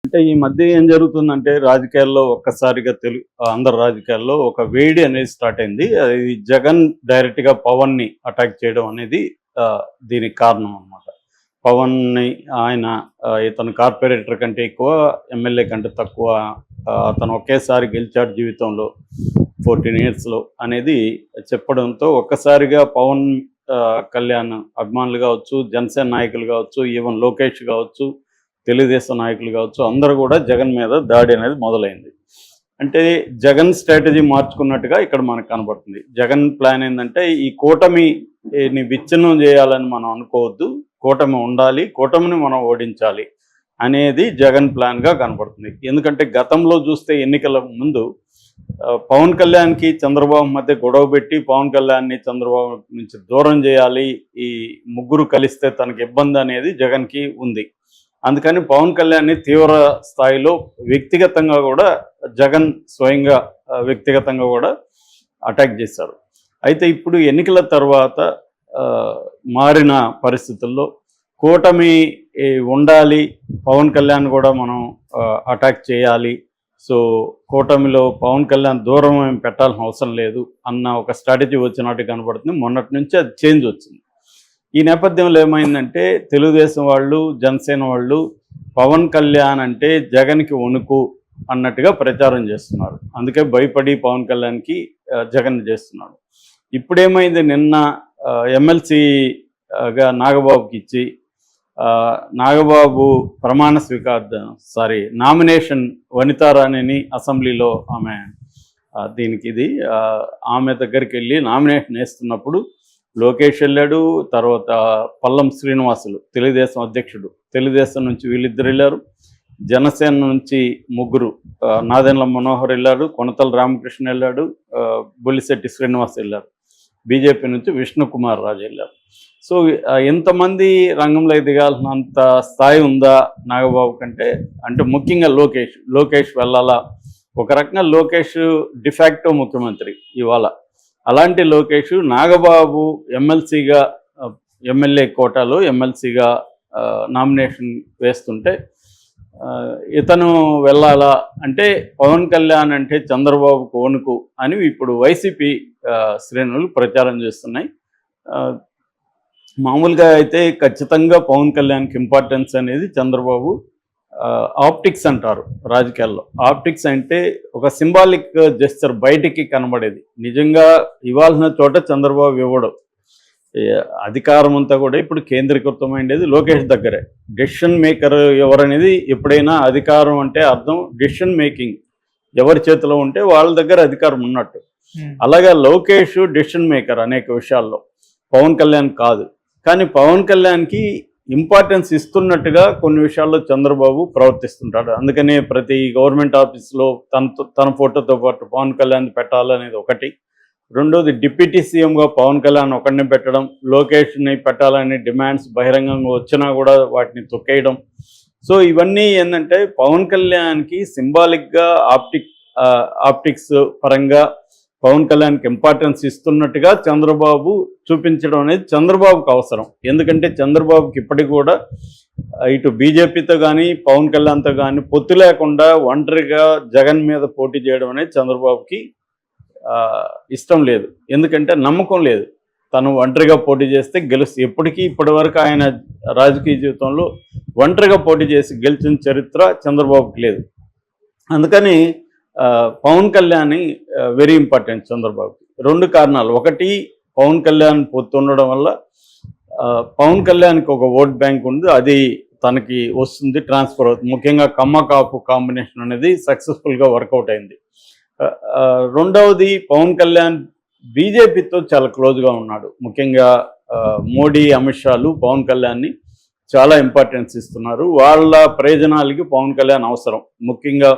అంటే ఈ మధ్య ఏం జరుగుతుందంటే రాజకీయాల్లో ఒక్కసారిగా ఆంధ్ర రాజకీయాల్లో ఒక వేడి అనేది స్టార్ట్ అయింది. అది జగన్ డైరెక్ట్‌గా పవన్‌ని అటాక్ చేయడం అనేది దీనికి కారణం అన్నమాట. పవన్‌ని ఆయన ఇతను కార్పొరేటర్ కంటే ఎక్కువ, ఎమ్మెల్యే కంటే తక్కువ, అతను ఒకేసారి గెలిచాడు జీవితంలో 14 ఇయర్స్‌లో అనేది చెప్పడంతో ఒక్కసారిగా పవన్ కళ్యాణ్ అభిమానులు కావచ్చు, జనసేన నాయకులు కావచ్చు, ఈవెన్ లోకేష్ కావచ్చు, తెలుగుదేశం నాయకులు కావచ్చు, అందరూ కూడా జగన్ మీద దాడి అనేది మొదలైంది. అంటే జగన్ స్ట్రాటజీ మార్చుకున్నట్టుగా ఇక్కడ మనకు కనబడుతుంది. జగన్ ప్లాన్ ఏంటంటే ఈ కూటమిని విచ్ఛిన్నం చేయాలని మనం అనుకోవద్దు, కూటమి ఉండాలి, కూటమిని మనం ఓడించాలి అనేది జగన్ ప్లాన్గా కనబడుతుంది. ఎందుకంటే గతంలో చూస్తే ఎన్నికల ముందు పవన్ కళ్యాణ్కి చంద్రబాబు మధ్య గొడవ పెట్టి పవన్ కళ్యాణ్ని చంద్రబాబు నుంచి దూరం చేయాలి, ఈ ముగ్గురు కలిస్తే తనకి ఇబ్బంది అనేది జగన్కి ఉంది. అందుకని పవన్ కళ్యాణ్ని తీవ్ర స్థాయిలో వ్యక్తిగతంగా కూడా జగన్ స్వయంగా వ్యక్తిగతంగా కూడా అటాక్ చేశారు. అయితే ఇప్పుడు ఎన్నికల తర్వాత మారిన పరిస్థితుల్లో కూటమి ఉండాలి, పవన్ కళ్యాణ్ కూడా మనం అటాక్ చేయాలి, సో కూటమిలో పవన్ కళ్యాణ్ దూరం ఏం పెట్టాల్సిన అవసరం లేదు అన్న ఒక స్ట్రాటజీ వచ్చినట్టు కనబడుతుంది. మొన్నటి నుంచి అది చేంజ్ వచ్చింది. ఈ నేపథ్యంలో ఏమైందంటే తెలుగుదేశం వాళ్ళు, జనసేన వాళ్ళు పవన్ కళ్యాణ్ అంటే జగన్కి వణుకు అన్నట్టుగా ప్రచారం చేస్తున్నారు. అందుకే భయపడి పవన్ కళ్యాణ్కి జగన్ చేస్తున్నాడు. ఇప్పుడేమైంది, నిన్న ఎమ్మెల్సీగా నాగబాబుకి ఇచ్చి నాగబాబు నామినేషన్ వనితారాణిని అసెంబ్లీలో ఆమె దగ్గరికి వెళ్ళి నామినేషన్ వేస్తున్నప్పుడు లోకేష్ వెళ్ళాడు, తర్వాత పల్లం శ్రీనివాసులు తెలుగుదేశం అధ్యక్షుడు, తెలుగుదేశం నుంచి వీళ్ళిద్దరు వెళ్ళారు, జనసేన నుంచి ముగ్గురు, నాదెండ్ల మనోహర్ వెళ్ళాడు, కొనతల రామకృష్ణ వెళ్ళాడు, బొలిశెట్టి శ్రీనివాస్ వెళ్ళారు, బీజేపీ నుంచి విష్ణుకుమార్ రాజు వెళ్ళారు. సో ఎంతమంది రంగంలో దిగాల్సినంత స్థాయి ఉందా నాగబాబు కంటే, అంటే ముఖ్యంగా లోకేష్ వెళ్ళాలా. ఒక రకంగా లోకేష్ డిఫాక్టో ముఖ్యమంత్రి ఇవాళ. అలాంటి లోకేష్ నాగబాబు ఎమ్మెల్యే కోటాలో ఎమ్మెల్సీగా నామినేషన్ వేస్తుంటే ఇతను వెళ్ళాలా అంటే పవన్ కళ్యాణ్ అంటే చంద్రబాబుకు వణుకు అని ఇప్పుడు వైసీపీ శ్రేణులు ప్రచారం చేస్తున్నాయి. మామూలుగా అయితే ఖచ్చితంగా పవన్ కళ్యాణ్కి ఇంపార్టెన్స్ అనేది చంద్రబాబు ఆప్టిక్స్ అంటారు రాజకీయాల్లో. ఆప్టిక్స్ అంటే ఒక సింబాలిక్ జెస్చర్, బయటికి కనబడేది. నిజంగా ఇవ్వాల్సిన చోట చంద్రబాబు ఇవ్వడం. అధికారం అంతా కూడా ఇప్పుడు కేంద్రీకృతమైనది లోకేష్ దగ్గరే. డెసిషన్ మేకర్ ఎవరనేది ఎప్పుడైనా అధికారం అంటే అర్థం డెసిషన్ మేకింగ్ ఎవరి చేతిలో ఉంటే వాళ్ళ దగ్గర అధికారం ఉన్నట్టు. అలాగే లోకేష్ డెసిషన్ మేకర్ అనేక విషయాల్లో, పవన్ కళ్యాణ్ కాదు. కానీ పవన్ కళ్యాణ్కి ఇంపార్టెన్స్ ఇస్తున్నట్టుగా కొన్ని విషయాల్లో చంద్రబాబు ప్రవర్తిస్తుంటాడు. అందుకనే ప్రతి గవర్నమెంట్ ఆఫీస్లో తన ఫోటోతో పాటు పవన్ కళ్యాణ్ పెట్టాలనేది ఒకటి. రెండోది డిప్యూటీ సీఎంగా పవన్ కళ్యాణ్ ఒకరిని పెట్టడం, లోకేష్ని పెట్టాలని డిమాండ్స్ బహిరంగంగా వచ్చినా కూడా వాటిని తొక్కేయడం. సో ఇవన్నీ ఏంటంటే పవన్ కళ్యాణ్కి సింబాలిక్గా ఆప్టిక్స్ పరంగా పవన్ కళ్యాణ్కి ఇంపార్టెన్స్ ఇస్తున్నట్టుగా చంద్రబాబు చూపించడం అనేది చంద్రబాబుకు అవసరం. ఎందుకంటే చంద్రబాబుకి ఇప్పటికి కూడా ఇటు బీజేపీతో కానీ పవన్ కళ్యాణ్తో కానీ పొత్తు లేకుండా ఒంటరిగా జగన్ మీద పోటీ చేయడం అనేది చంద్రబాబుకి ఇష్టం లేదు. ఎందుకంటే నమ్మకం లేదు, తను ఒంటరిగా పోటీ చేస్తే ఇప్పటివరకు ఆయన రాజకీయ జీవితంలో ఒంటరిగా పోటీ చేసి గెలిచిన చరిత్ర చంద్రబాబుకి లేదు. అందుకని పవన్ కళ్యాణ్ వెరీ ఇంపార్టెంట్ చంద్రబాబుకి. రెండు కారణాలు. ఒకటి, పవన్ కళ్యాణ్ పొత్తు ఉండడం వల్ల పవన్ కళ్యాణ్కి ఒక ఓట్ బ్యాంక్ ఉంది, అది తనకి వస్తుంది, ట్రాన్స్ఫర్ అవుతుంది. ముఖ్యంగా కమ్మ కాపు కాంబినేషన్ అనేది సక్సెస్ఫుల్గా వర్కౌట్ అయింది. రెండవది, పవన్ కళ్యాణ్ బీజేపీతో చాలా క్లోజ్గా ఉన్నాడు. ముఖ్యంగా మోడీ, అమిత్ షాలు పవన్ కళ్యాణ్ని చాలా ఇంపార్టెన్స్ ఇస్తున్నారు. వాళ్ళ ప్రయోజనాలకి పవన్ కళ్యాణ్ అవసరం. ముఖ్యంగా